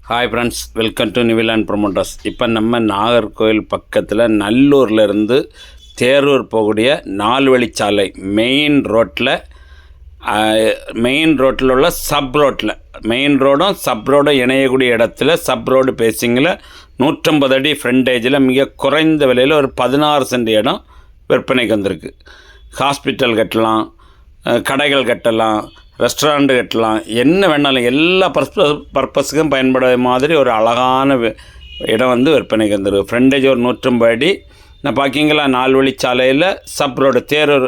Hi friends, welcome to Nivilan promoters. இப்போ நம்ம நாகர்கோவில் பக்கத்தில் நல்லூர்லேருந்து தேரூர் போகக்கூடிய 4 வழிச்சாலை மெயின் ரோட்டில் உள்ள சப் ரோட்டில் மெயின் ரோடும் சப் ரோடும் இணையக்கூடிய இடத்துல சப் ரோடு பேசிங்கில் 150 அடி ஃப்ரண்டேஜில் மிக குறைந்த விலையில் ஒரு 16 சென்ட் இடம் விற்பனைக்கு வந்திருக்கு. ஹாஸ்பிட்டல் கட்டலாம், கடைகள் கட்டலாம், ரெஸ்டாரண்ட்டு கட்டலாம், என்ன வேணாலும் எல்லா பர்பஸுக்கும் பயன்பட மாதிரி ஒரு அழகான இடம் வந்து விற்பனைக்கு வந்துருக்கு. ஃப்ரண்டேஜ் ஒரு 150 அடி. நான் பார்க்கிங்களா 4 வழிச்சாலையில் சப் ரோடு தேரூர்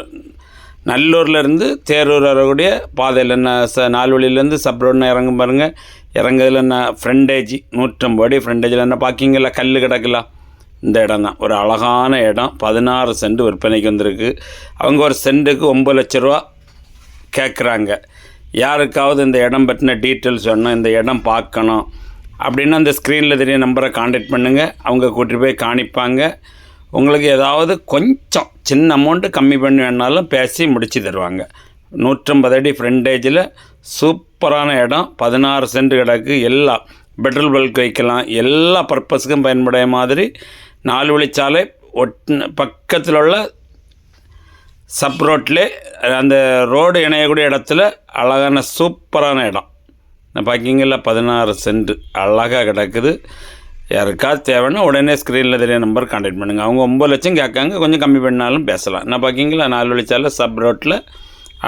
நல்லூர்லேருந்து தேரூர் வரக்கூடிய பாதையில் என்ன 4 வழியிலேருந்து சப் ரோடுன்னு இறங்கும் பாருங்கள். இறங்குறதுல என்ன ஃப்ரண்டேஜ் 150 அடி ஃப்ரண்டேஜில் என்ன பார்க்கிங்களா கல் கிடக்கலாம். இந்த இடம் தான் ஒரு அழகான இடம். 16 சென்ட் விற்பனைக்கு வந்திருக்கு. அவங்க ஒரு சென்ட்டுக்கு 9 லட்ச ரூபா கேட்குறாங்க. யாருக்காவது இந்த இடம் பற்றின டீட்டெயில்ஸ் வேணும், இந்த இடம் பார்க்கணும் அப்படின்னா அந்த ஸ்க்ரீனில் தெரிய நம்பரை காண்டாக்ட் பண்ணுங்கள். அவங்க கூட்டிகிட்டு போய் காணிப்பாங்க. உங்களுக்கு ஏதாவது கொஞ்சம் சின்ன அமௌண்ட்டு கம்மி பண்ணி வேணாலும் பேசி முடித்து தருவாங்க. 150 அடி ஃப்ரண்டேஜில் சூப்பரான இடம். 16 சென்ட் கிடக்கு. எல்லா பெட்ரோல் பல்க் வைக்கலாம், எல்லா பர்பஸுக்கும் பயன்படைய மாதிரி 4 வழிச்சாலை பக்கத்தில் உள்ள சப் ரோட்லே அந்த ரோடு இணையக்கூடிய இடத்துல அழகான சூப்பரான இடம். நான் பார்க்கிங்கில் 16 சென்ட் அழகாக கிடக்குது. யாருக்காவது தேவைன்னா உடனே ஸ்க்ரீனில் தெரிய நம்பர் காண்டாக்ட் பண்ணுங்கள். அவங்க 9 லட்சம் கேட்காங்க, கொஞ்சம் கம்மி பண்ணாலும் பேசலாம். நான் பார்க்கிங்கில் 4 வழிச்சாலை சப் ரோட்டில்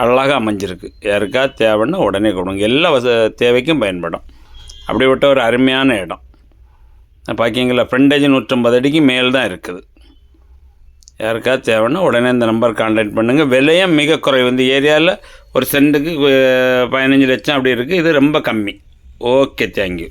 அழகாக அமைஞ்சிருக்கு. யாருக்காவது தேவைன்னா உடனே கொடுங்க. எல்லா தேவைக்கும் பயன்படும். அப்படிப்பட்ட ஒரு அருமையான இடம். நான் பார்க்கிங்கில் ஃப்ரண்டேஜ் 150 அடிக்கு மேல் தான் இருக்குது. யாருக்காவது தேவைன்னா உடனே இந்த நம்பர் காண்டாக்ட் பண்ணுங்கள். விலையும் மிக குறைவு. இந்த ஏரியாவில் ஒரு சென்ட்டுக்கு 15 லட்சம் அப்படி இருக்குது. இது ரொம்ப கம்மி. Okay, thank you.